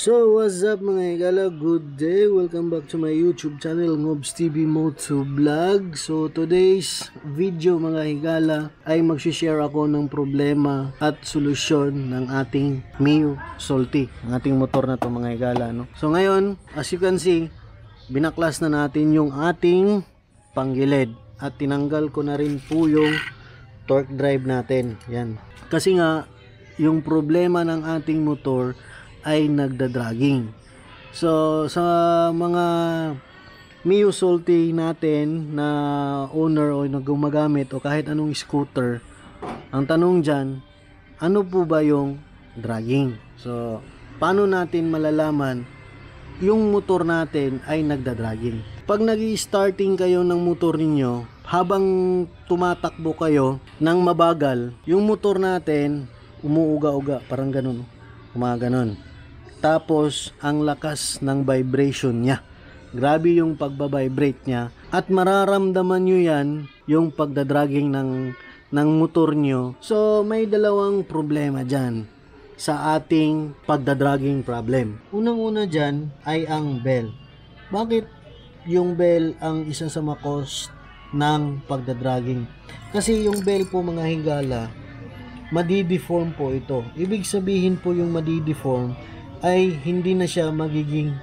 So what's up mga higala, good day, welcome back to my YouTube channel Ngobs TV Moto Vlog. So today's video mga higala ay magsishare ako ng problema at solusyon ng ating Mio Salty, ang ating motor na to mga higala, no? So ngayon, as you can see, binaklas na natin yung ating panggilid at tinanggal ko na rin po yung torque drive natin. Yan, kasi nga yung problema ng ating motor ay nagdadragging. So sa mga Mio Salty natin na owner o gumagamit o kahit anong scooter, ang tanong dyan, ano po ba yung dragging? So paano natin malalaman yung motor natin ay nagdadragging? Pag nag-i-starting kayo ng motor ninyo, habang tumatakbo kayo ng mabagal, yung motor natin umuuga-uga, parang ganun, gumaganon. Tapos ang lakas ng vibration niya, grabe yung pagbabibrate niya, at mararamdaman nyo yan yung pagdadragging ng motor nyo. So may dalawang problema dyan sa ating pagdadragging problem. Unang-una dyan ay ang bell. Bakit yung bell ang isa sa makos ng pagdadragging? Kasi yung bell po mga higala, madideform po ito. Ibig sabihin po yung madideform ay hindi na siya magiging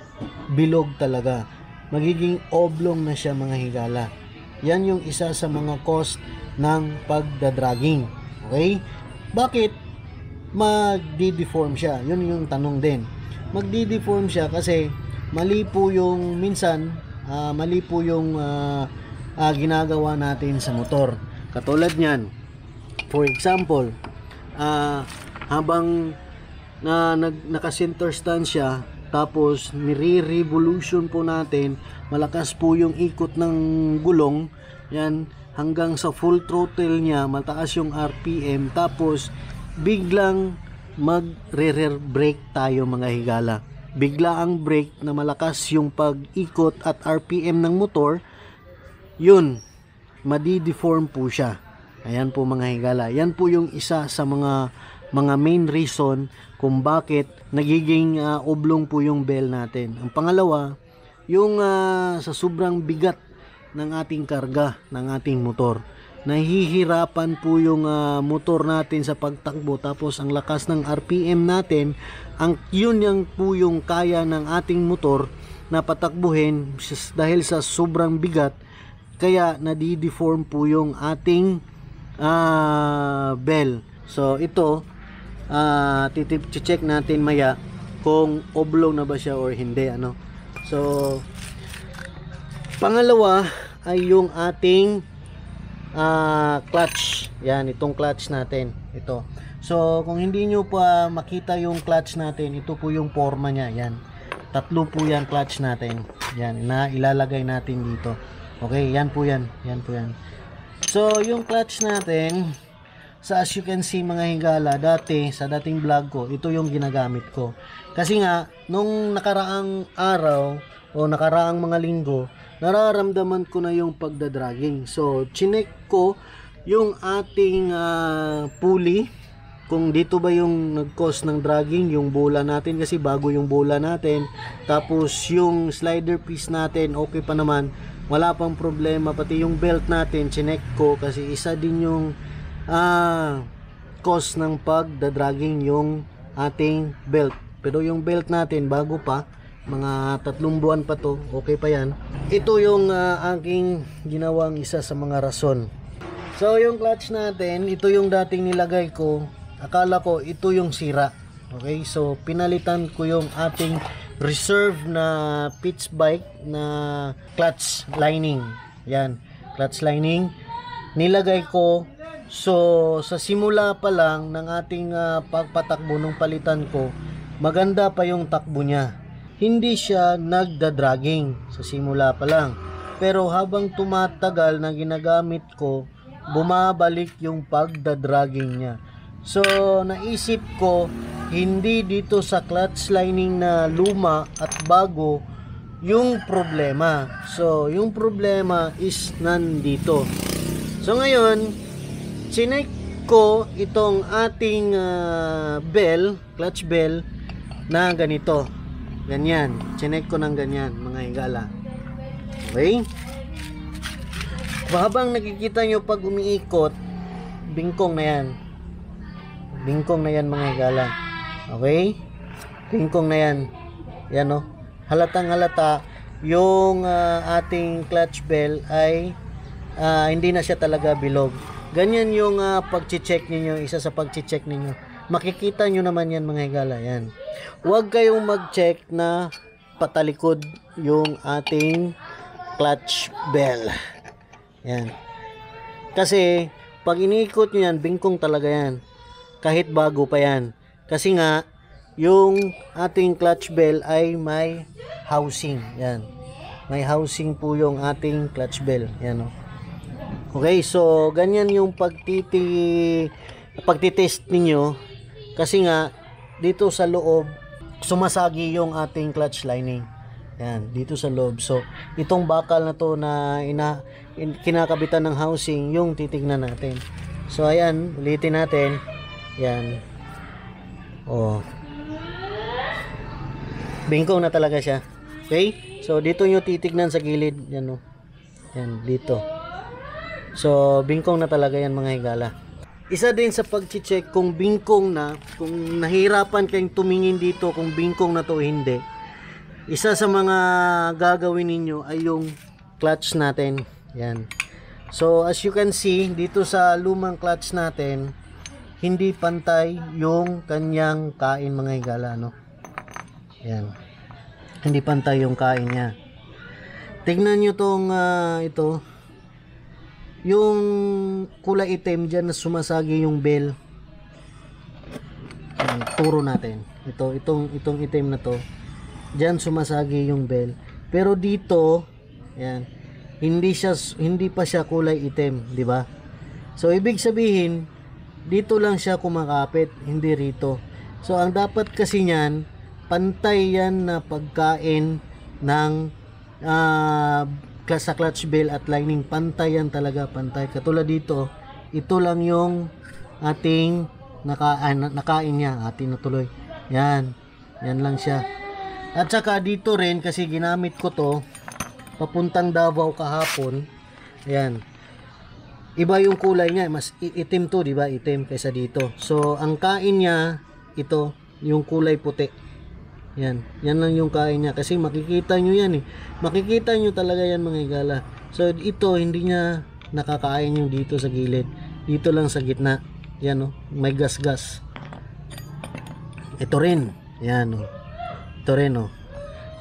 bilog talaga. Magiging oblong na siya mga higala. Yan yung isa sa mga cause ng pagdadragging. Okay? Bakit magdideform siya? Yun yung tanong din. Magdideform siya kasi mali po yung minsan, mali po yung ginagawa natin sa motor. Katulad niyan, for example, habang naka-center stand siya, tapos nire-revolution po natin, malakas po yung ikot ng gulong, yan, hanggang sa full throttle niya, mataas yung RPM, tapos biglang magre-rear brake tayo mga higala. Bigla ang brake na malakas yung pag-ikot at RPM ng motor, yun, madideform po siya. Ayan po mga higala. Yan po yung isa sa mga main reason kung bakit nagiging oblong po yung bell natin. Ang pangalawa, yung sa sobrang bigat ng ating karga ng ating motor, nahihirapan po yung motor natin sa pagtakbo, tapos ang lakas ng RPM natin, yun yung po yung kaya ng ating motor na patakbuhin dahil sa sobrang bigat, kaya nadideform po yung ating bell. So ito, check natin maya kung oblong na ba siya or hindi, ano. So pangalawa ay yung ating clutch. Yan, itong clutch natin, ito. So kung hindi nyo pa makita yung clutch natin, ito po yung forma nya. Yan, tatlo po yan clutch natin. Yan, na ilalagay natin dito. Okay, yan po yan. Yan po yan. So yung clutch natin, as you can see mga higala, sa dating vlog ko, ito yung ginagamit ko. Kasi nga, nung nakaraang araw o nakaraang mga linggo, nararamdaman ko na yung pagdadragging. So, chinek ko yung ating pulley, kung dito ba yung nag-cause ng dragging, yung bola natin, kasi bago yung bola natin. Tapos, yung slider piece natin, okay pa naman, wala pang problema. Pati yung belt natin, chinek ko, kasi isa din yung cause ng pagdadragging yung ating belt. Pero yung belt natin bago pa, mga 3 buwan pa to, okay pa yan. Ito yung aking ginawang isa sa mga rason. So yung clutch natin, ito yung dating nilagay ko, akala ko ito yung sira. Okay, so pinalitan ko yung ating reserve na pitch bike na clutch lining. Yan, clutch lining nilagay ko. So sa simula pa lang ng ating pagpatakbo nung palitan ko, maganda pa yung takbo niya. Hindi siya nagdadragging sa simula pa lang. Pero habang tumatagal na ginagamit ko, bumabalik yung pagdadragging niya. So naisip ko, hindi dito sa clutch lining na luma at bago yung problema. So yung problema is nandito. So ngayon, chinek ko itong ating bell, clutch bell na ganito. ganyan. Chinek ko ng ganyan, mga higala. Okay? Habang nakikita nyo pag umiikot, bingkong na yan. Bingkong na yan, mga higala. Okay? Bingkong na yan. Yan o. Halatang halata yung ating clutch bell ay hindi na siya talaga bilog. Ganyan yung pag-check ninyo, isa sa pag-check ninyo. Makikita nyo naman yan, mga higala. Yan. Huwag kayong mag-check na patalikod yung ating clutch bell. Yan. Kasi pag iniikot nyo yan, bingkong talaga yan. Kahit bago pa yan. Kasi nga, yung ating clutch bell ay may housing. Yan. May housing po yung ating clutch bell. Yan o. Okay, so ganyan yung pagtitest ninyo. Kasi nga, dito sa loob, sumasagi yung ating clutch lining. Yan, dito sa loob. So, itong bakal na to na kinakabitan ng housing, yung titignan natin. So, ayan, ulitin natin. Yan. Oh. Bingkong na talaga siya. Okay? So, dito nyo titignan sa gilid. Yan, oh. Yan, dito. So, bingkong na talaga yan, mga higala. Isa din sa pag-check kung bingkong na, kung nahirapan kayong tumingin dito kung bingkong na to o hindi. Isa sa mga gagawin ninyo ay yung clutch natin. Yan. So, as you can see, dito sa lumang clutch natin, hindi pantay yung kanyang kain, mga higala, no? Yan. Hindi pantay yung kain niya. Tignan nyo tong ito. Yung kulay itim dyan na sumasagi yung bell. Turo natin. Itong itim na to. Dyan sumasagi yung bell. Pero dito, yan, hindi pa siya kulay itim, di ba? So ibig sabihin, dito lang siya kumakapit, hindi rito. So ang dapat kasi niyan, pantay yan na pagkain ng sa clutch bell at lining. Pantay yan talaga, pantay. Katulad dito, ito lang yung ating nakain niya, ating natuloy. Yan. Yan lang siya. At saka dito rin, kasi ginamit ko to papuntang Davao kahapon. Ayan. Iba yung kulay niya, mas itim to, di ba? Itim kaysa dito. So, ang kain niya, ito, yung kulay puti. Yan. Yan lang yung kain niya. Kasi makikita nyo yan eh. Makikita nyo talaga yan, mga higala. So, ito, hindi niya nakakain yung dito sa gilid. Dito lang sa gitna. Yan, oh. May gas-gas. Ito rin. Yan, oh. Ito rin, oh.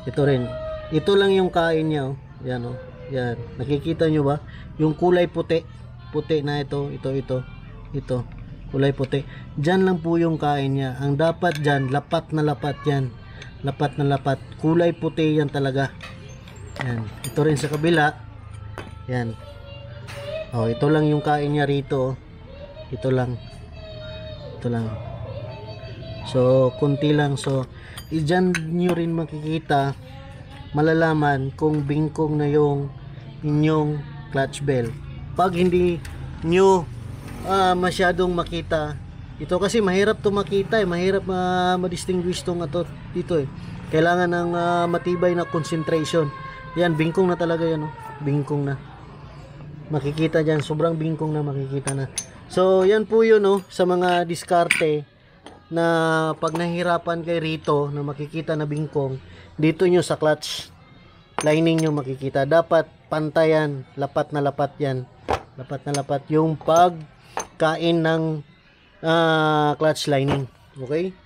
Ito rin. Ito lang yung kain niya, oh. Yan, oh. Yan. Nakikita nyo ba? Yung kulay puti. Puti na ito. Ito. Kulay puti. Diyan lang po yung kain niya. Ang dapat dyan, lapat na lapat yan. Lapat na lapat. Kulay puti yan talaga. Yan. Ito rin sa kabila. Yan. Oh, ito lang yung kain niya rito. Ito lang. So, kunti lang. So, dyan nyo rin makikita, malalaman kung bingkong na yung inyong clutch bell. Pag hindi nyo masyadong makita, ito kasi mahirap to makita eh. Mahirap ma-distinguish tong dito eh. Kailangan ng matibay na concentration. Yan, bingkong na talaga yan, oh. Bingkong na. Makikita dyan, sobrang bingkong na, makikita na. So, yan po yun, oh, sa mga diskarte na pag nahirapan kay rito na makikita na bingkong, dito nyo sa clutch lining nyo makikita. Dapat pantayan, lapat na lapat yan. Lapat na lapat yung pagkain ng clutch lining. Okay?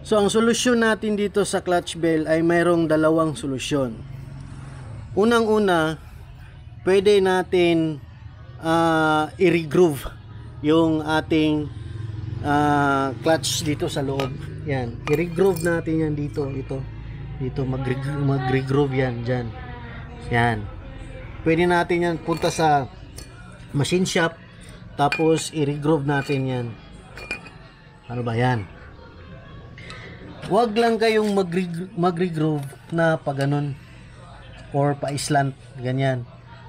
So, ang solusyon natin dito sa clutch bell ay mayroong dalawang solusyon. Unang-una, pwede natin i-regroove yung ating clutch dito sa loob. Yan. I-regroove natin yan dito. Dito mag-regroove yan dyan. Yan. Pwede natin yan punta sa machine shop, tapos i-regroove natin yan. Ano ba yan? Huwag lang kayong mag-regroove na pa ganun or pa islant, ganyan.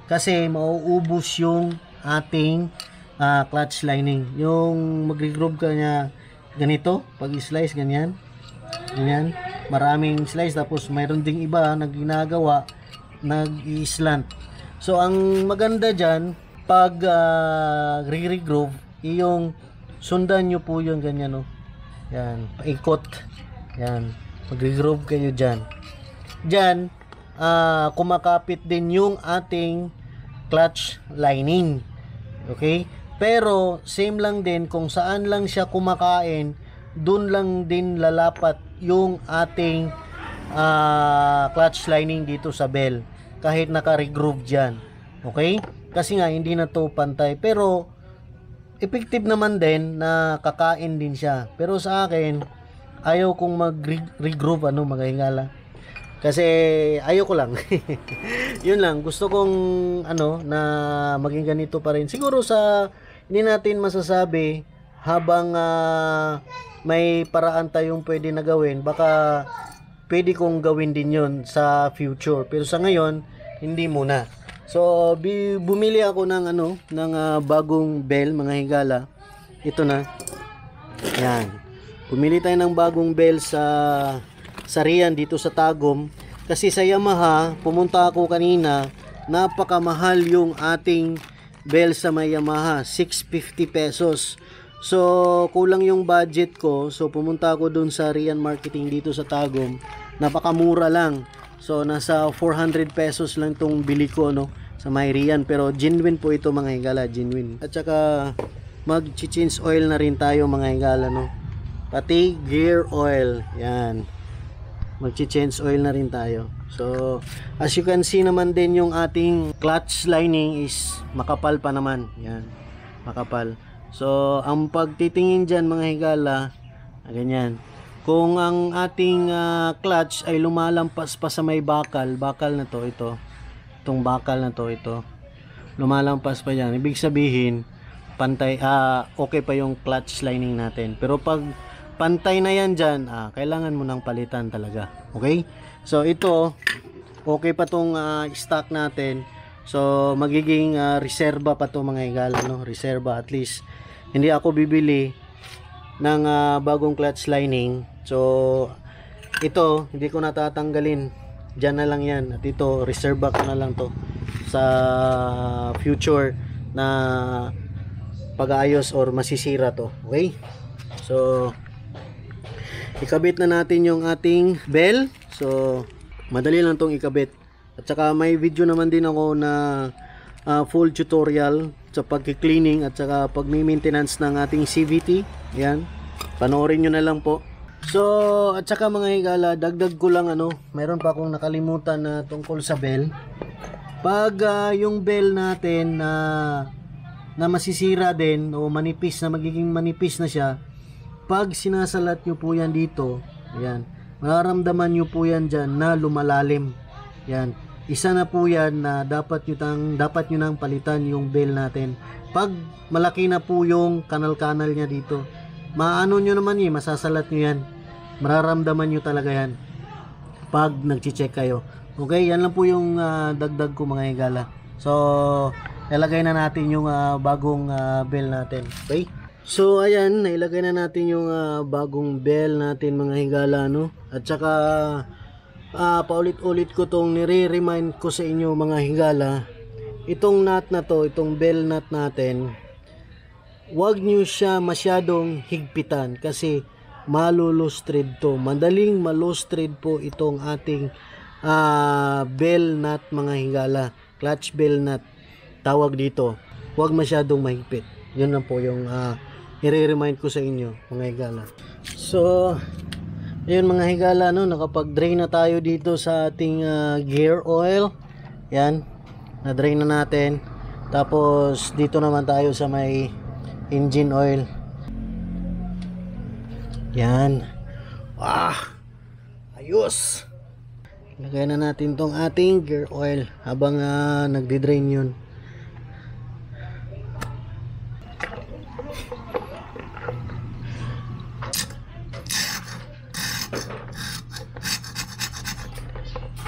Kasi mauubos yung ating clutch lining. Yung mag-regroove ka niya ganito, pag i-slice ganyan, Ganyan, maraming slice, tapos mayroon ding iba na ginagawa nag-i-slant. So ang maganda dyan, pag re-regroove, yung sundan nyo po yun ganyan, no? Yan, paikot. Yan, mag-regroove kayo dyan. Dyan, kumakapit din yung ating clutch lining. Okay? Pero same lang din kung saan lang siya kumakain, dun lang din lalapat yung ating clutch lining dito sa bell, kahit naka-regroove dyan. Okay? Kasi nga hindi na to pantay, pero effective naman din na kakain din siya. Pero sa akin, ayaw kong mag-regroove mga hingala. Kasi ayoko lang. Yun lang, gusto kong na maging ganito pa rin. Siguro hindi natin masasabi habang may paraan tayong pwede na gawin. Baka pwede kong gawin din yun sa future. Pero sa ngayon, hindi muna. So bumili ako ng bagong bell mga higala. Ito na. Yan. Bumili tayo ng bagong bell sa Rian dito sa Tagum, kasi sa Yamaha pumunta ako kanina, napakamahal yung ating bell sa may Yamaha, 650 pesos. So kulang yung budget ko, so pumunta ako dun sa Rian Marketing dito sa Tagum, napakamura lang. So nasa 400 pesos lang tong bili ko sa may Rian, pero genuine po ito mga higala, genuine. At saka mag-change oil na rin tayo mga higala, pati gear oil. Yan, mag-change oil na rin tayo. So as you can see naman din, yung ating clutch lining is makapal pa naman. Yan, makapal. So ang pagtitingin dyan mga higala, ganyan. Kung ang ating clutch ay lumalampas pa sa may bakal na to, itong bakal na to, lumalampas pa yan, ibig sabihin pantay, okay pa yung clutch lining natin. Pero pag pantay na yan dyan, kailangan mo nang palitan talaga. Okay? So ito, okay pa tong stock natin. So magiging reserba pa to mga higala, reserba. At least hindi ako bibili ng bagong clutch lining. So ito, hindi ko natatanggalin, dyan na lang yan. At ito, reserva ko na lang to sa future na pag-aayos or masisira to. Okay? So ikabit na natin yung ating bell. So madali lang tong ikabit. At saka may video naman din ako na full tutorial sa pag-cleaning at saka pag-maintenance ng ating CVT. Yan, panoorin nyo na lang po. So at saka mga higala, dagdag ko lang meron pa akong nakalimutan na tungkol sa bell. Pag yung bell natin na masisira din o manipis, na magiging manipis na siya, pag sinasalat nyo po yan dito, yan, mararamdaman nyo po yan dyan na lumalalim. Yan, isa na po yan na dapat nyo nang palitan yung bell natin. Pag malaki na po yung kanal-kanal nya dito, maano nyo naman masasalat nyo yan, mararamdaman nyo talaga yan pag nagche-check kayo. Okay, yan lang po yung dagdag ko mga higala. So ilagay na natin yung bagong bell natin. Okay, so ayan, nailagay na natin yung bagong bell natin mga higala, at saka paulit-ulit ko tong nire-remind ko sa inyo mga higala, itong nut na to, itong bell nut natin, wag nyo siya masyadong higpitan kasi malulustred to. Madaling malustred po itong ating bell nut mga higala, clutch bell nut tawag dito. Wag masyadong mahigpit. Yun lang po yung i-remind ko sa inyo mga higala. So ayun mga higala, nakapag-drain na tayo dito sa ating gear oil. Yan, na-drain na natin. Tapos dito naman tayo sa may engine oil. Yan, ayos. Lagay na natin tong ating gear oil habang nagdi-drain yun.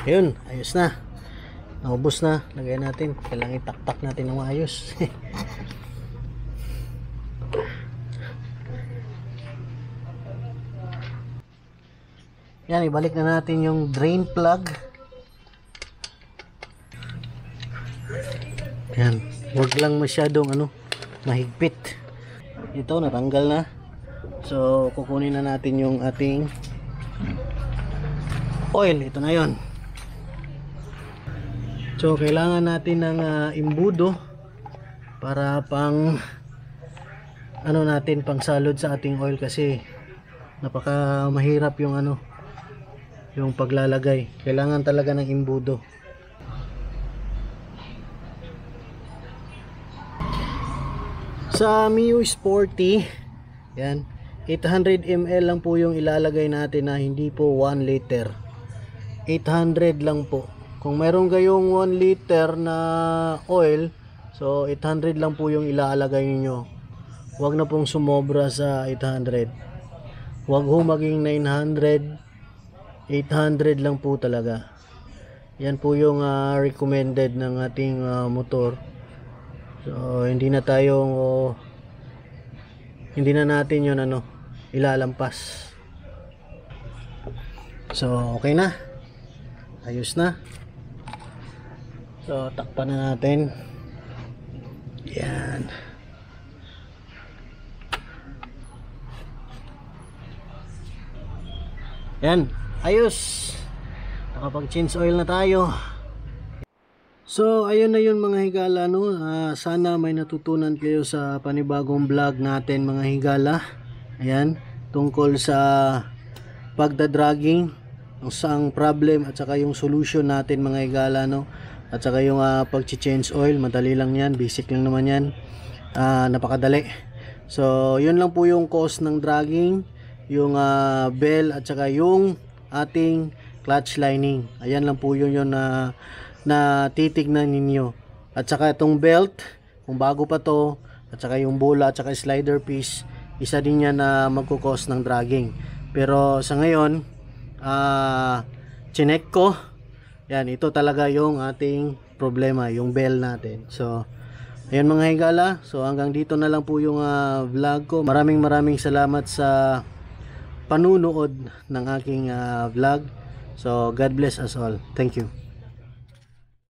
Ayun, ayos na. Naubos na. Lagay natin. Kailangan itaktak natin ng maayos. Yan, ibalik na natin yung drain plug. Yan, wag lang masyadong mahigpit. Ito natanggal na. So kukunin na natin yung ating oil. Ito na yon. So kailangan natin ng imbudo para pang natin pang salod sa ating oil, kasi napaka mahirap yung yung paglalagay. Kailangan talaga ng imbudo. Sa Mio Sporty, yan, 800 ml lang po yung ilalagay natin, na hindi po 1 liter. 800 lang po. Kung meron kayong 1 liter na oil, so 800 lang po yung ilalagay niyo. Huwag na pong sumobra sa 800. Huwag ho maging 900. 800 lang po talaga. Yan po yung recommended ng ating motor. So hindi na natin yun ilalampas. So okay na, ayos na. So takpan na natin. Yan. Yan, ayos. Nakapag change oil na tayo. So ayun na yun mga higala, sana may natutunan kayo sa panibagong vlog natin mga higala. Ayan, tungkol sa pagdadragging, ang problem at saka yung solution natin mga higala, at saka yung pag-change oil. Madali lang yan, basic lang naman yan, napakadali. So yun lang po yung cause ng dragging, yung bell at saka yung ating clutch lining. Ayan lang po yun na titignan ninyo. At saka itong belt, kung bago pa to, at saka yung bola at saka slider piece, isa din yan na magkukos ng dragging. Pero sa ngayon, chinek ko, yan, ito talaga yung ating problema, yung bell natin. So ayun mga higala, so hanggang dito na lang po yung vlog ko. Maraming salamat sa panunood ng aking vlog. So God bless us all. Thank you.